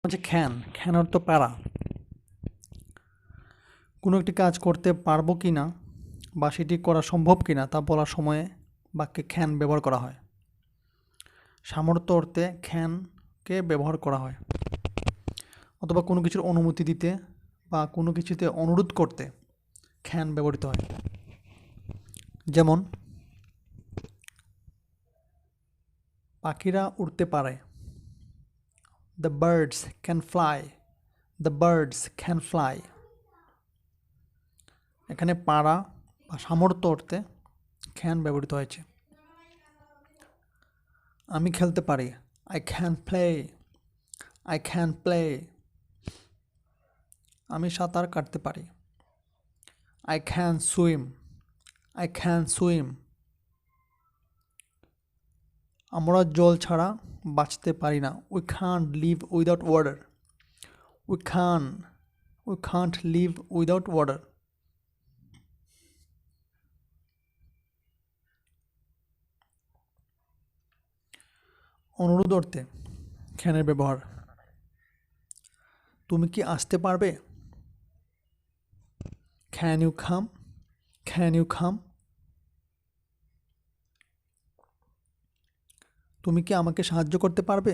হচ্ছে খ্যান অর্থ পারা। কোনো একটি কাজ করতে পারবো কি না বা সেটি করা সম্ভব কি না তা বলার সময়ে বাক্যে খ্যান ব্যবহার করা হয়। সামর্থ্য অর্থে খ্যানকে ব্যবহার করা হয়, অথবা কোনো কিছুর অনুমতি দিতে বা কোনো কিছুতে অনুরোধ করতে খ্যান ব্যবহৃত হয়। যেমন পাখিরা উড়তে পারে, the birds can fly, the birds can fly. এখানে পারা বা সামর্থ্য অর্থে ক্যান ব্যবহৃত হয়েছে। আমি খেলতে পারি, I can play, I can play. আমি সাঁতার কাটতে পারি, I can swim, I can swim. আমরা জল ছাড়া বাঁচতে পারি না, we can't live without water, we can we can't live without water. অনুরোধ অর্থে ক্যানের ব্যবহার। তুমি কি আসতে পারবে, can you come, can you come. তুমি কি আমাকে সাহায্য করতে পারবে,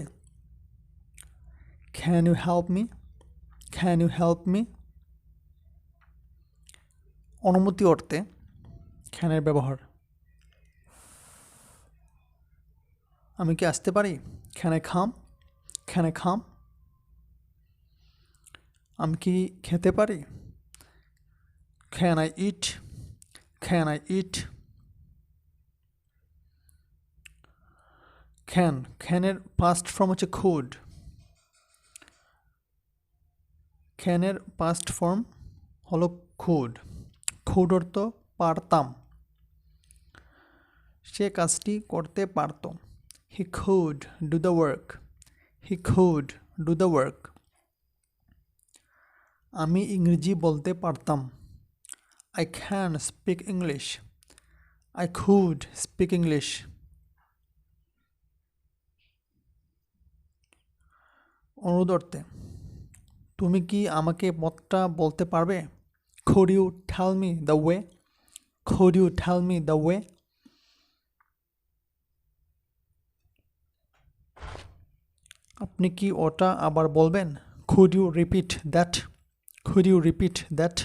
can you help me, can you help me. অনুমতি অর্থে ক্যানের ব্যবহার। আমি কি আসতে পারি, can I come, can I come. আমি কি খেতে পারি, can I eat, can I eat. ক্যানের পাস্ট ফর্ম হচ্ছে খুড, ক্যানের পাস্ট ফর্ম হলো খুড। খুড অর্থ পারতাম, সে কাজটি করতে পারত। He could do the work, he could do the work. আমি ইংরেজি বলতে পারতাম, I can speak English, I could speak English. অনুরোধ অর্থে তুমি কি আমাকে পথটা বলতে পারবে, could you tell me the way, could you tell me the way। আপনি কি ওটা আবার বলবেন, could you repeat that, could you repeat that।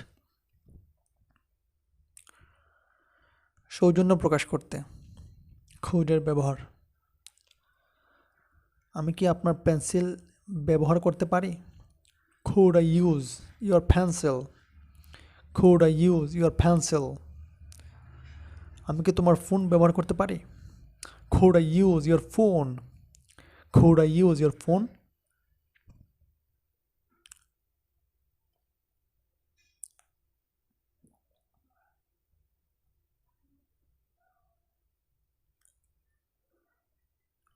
সৌজন্য প্রকাশ করতে could এর ব্যবহার। আমি কি আপনার পেন্সিল ব্যবহার করতে পারি, could I use your pencil, could I use your pencil। আমি কি তোমার ফোন ব্যবহার করতে পারি, could I use your phone, could I use your phone।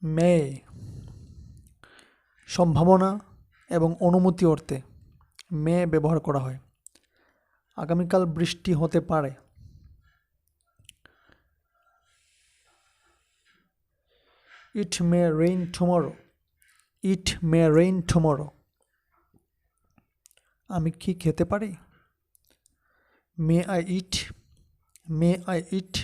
মে সম্ভাবনা এবং অনুমতি অর্থে মে ব্যবহার করা হয়। আগামীকাল বৃষ্টি হতে পারে, it may rain tomorrow, it may rain tomorrow. আমি কি খেতে পারি, may I it, May I ইট।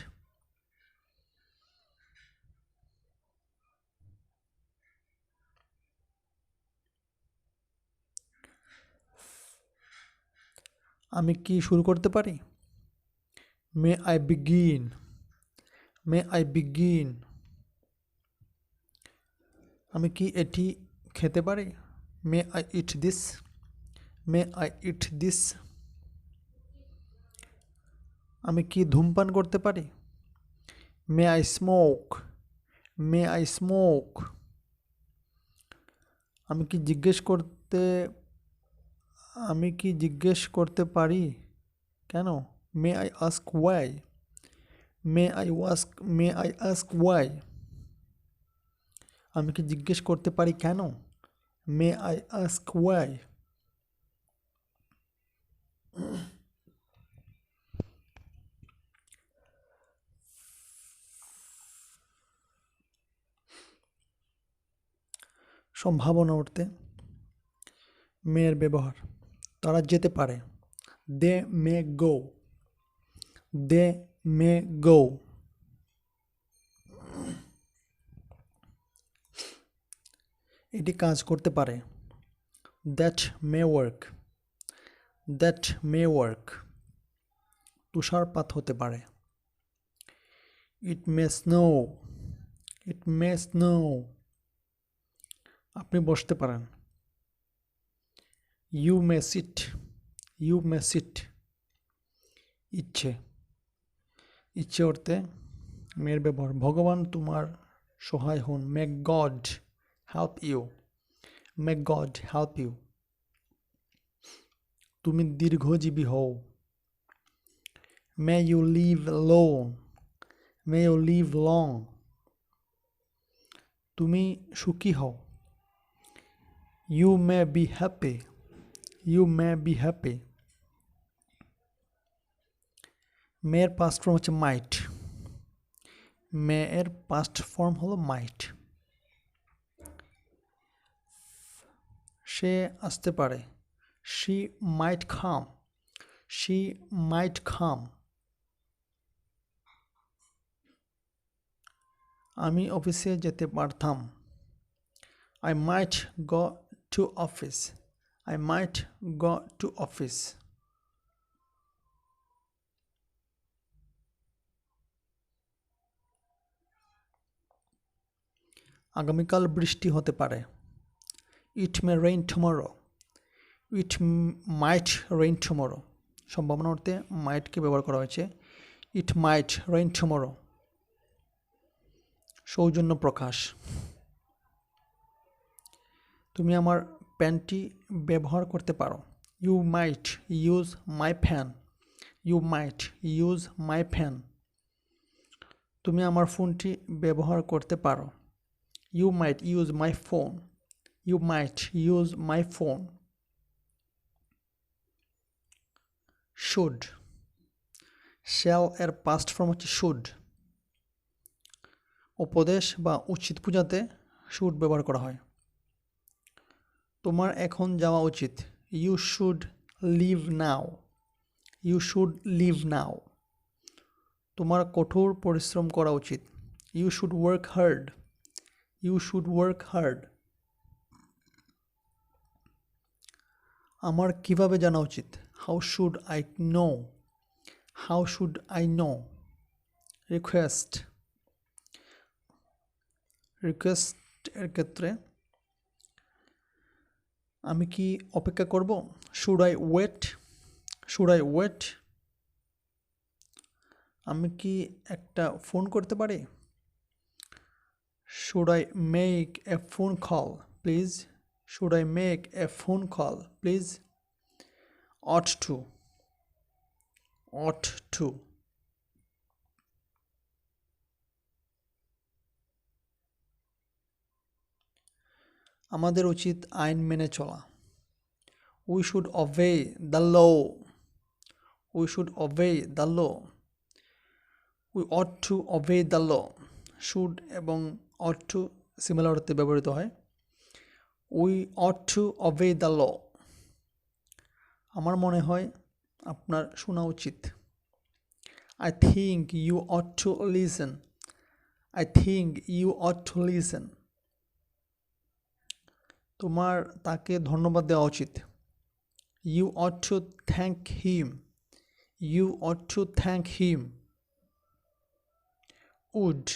আমি কি শুরু করতে পারি, may I begin, may I begin. আমি কি এটি খেতে পারি, may I eat this, may I eat this. আমি কি ধূমপান করতে পারি, may I smoke, may I smoke. আমি কি জিজ্ঞেস করতে পারি কেন, may I ask why, may I ask why. আমি কি জিজ্ঞেস করতে পারি কেন, মে আই আস্ক ওয়াই। সম্ভাবনা অর্থে মেয়ের ব্যবহার, তারা যেতে পারে। দে মে গো, দে মে গো। এটি কাজ করতে পারে। That may work, that may work. তুষারপাত হতে পারে। It may snow, it may snow. আপনি বসতে পারেন। You may sit, you may sit. ইচ্ছে, ইচ্ছে অর্থে মেয়ের ব্যবহার। ভগবান তোমার সহায় হন। May God help you, may God help you. তুমি দীর্ঘজীবী হও। May you live long, may you live long. তুমি সুখী হও। You may be happy, you may be happy. মেয়ের পাস্ট ফর্ম হচ্ছে মাইট, মেয়ের পাস্ট ফর্ম হলো মাইট। সে আসতে পারে। She might come, she might come. আমি অফিসে যেতে পারতাম। I might go to office, I might go to office. আগামীকাল বৃষ্টি হতে পারে। It may rain tomorrow, it might rain tomorrow. সম্ভাবনা অর্থে মাইটকে ব্যবহার করা হয়েছে। It might rain tomorrow. সৌজন্য প্রকাশ। তুমি আমার প্যান্টটি ব্যবহার করতে পারো। You might use my fan, you might use my fan. তুমি আমার ফোনটি ব্যবহার করতে পারো। You might use my phone, you might use my phone. Should, shall এর পাস্ট ফর্ম হচ্ছে শুড। উপদেশ বা উচিত বোঝাতে শুড ব্যবহার করা হয়। তোমার এখন যাওয়া উচিত। You should leave now, you should leave now. তোমার কঠোর পরিশ্রম করা উচিত। You should work hard, you should work hard. আমার কিভাবে জানা উচিত। How should I know, how should I know. Request, request এর ক্ষেত্রে আমি কি অপেক্ষা করব। Should I wait, should I wait. আমি কি একটা ফোন করতে পারি। Should I make a phone call please, should I make a phone call please. Ought to, ought to. আমাদের উচিত আইন মেনে চলা। We should obey the law, we should obey the law. We ought to obey the law. Should এবং ought to similar অর্থে ব্যবহৃত হয়। We ought to obey the law. আমার মনে হয় আপনার শোনা উচিত। I think you ought to listen, I think you ought to listen. তোমার তাকে ধন্যবাদ দেওয়া উচিত। You ought to thank him, you ought to thank him. Would,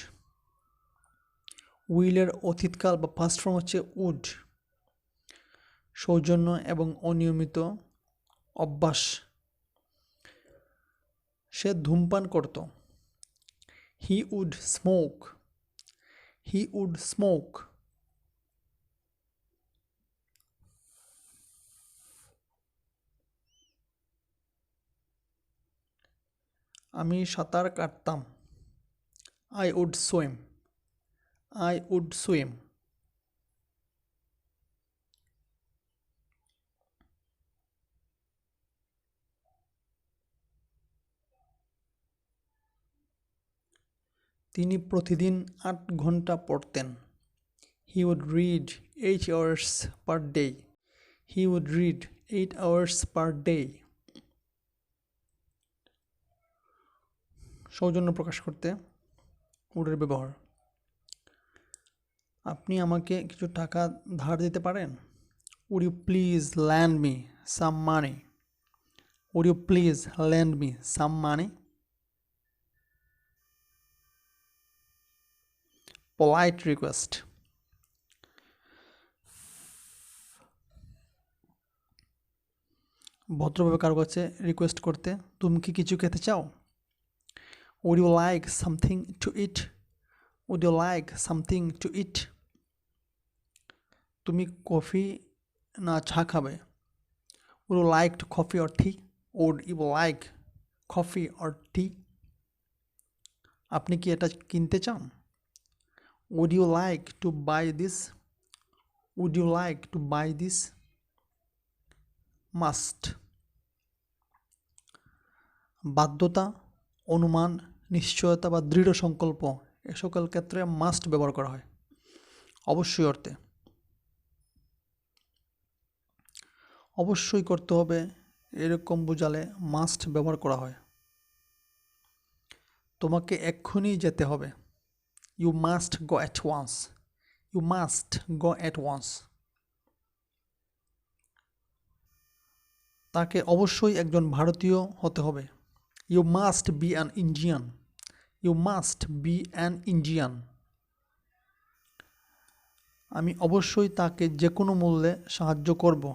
উইলের অতীতকাল বা পাস্ট ফর্ম হচ্ছে উড। সৌজন্য এবং অনিয়মিত অভ্যাস। সে ধূমপান করত। He would smoke, he would smoke. আমি সাঁতার কাটতাম। I would swim, I would swim. তিনি প্রতিদিন 8 ঘন্টা পড়তেন। He would read 8 hours per day, He would read 8 hours per day. সৌজন্য প্রকাশ করতে would এর ব্যবহার। আপনি আমাকে কিছু টাকা ধার দিতে পারেন? Would you please lend me some money? Would you please lend me some money? Polite request. ভদ্রভাবে কারো কাছে রিকোয়েস্ট করতে, তুমি কি কিছু খেতে চাও? Would you like something to eat? Would you like something to eat? তুমি কফি না চা খাবে? Would you like to coffee or tea? Would you like coffee or tea? আপনি কি এটা কিনতে চান? Would you like to buy this? Would you like to buy this? Must. বাধ্যতা, অনুমান, নিশ্চয়তা বা দৃঢ় সংকল্প এ সকল ক্ষেত্রে মাস্ট ব্যবহার করা হয়। অবশ্যই অর্থে অবশ্যই করতে হবে এরকম বোঝালে মাস্ট ব্যবহার করা হয়। তোমাকে এক্ষুনি যেতে হবে। You must go at once. You must go at once. তাকে অবশ্যই একজন ভারতীয় হতে হবে। You must be an Indian. You must be an Indian. আমি অবশ্যই তাকে যে কোনো মূল্যে সাহায্য করব।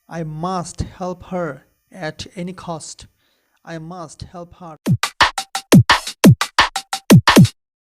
I must help her at any cost. I must help her.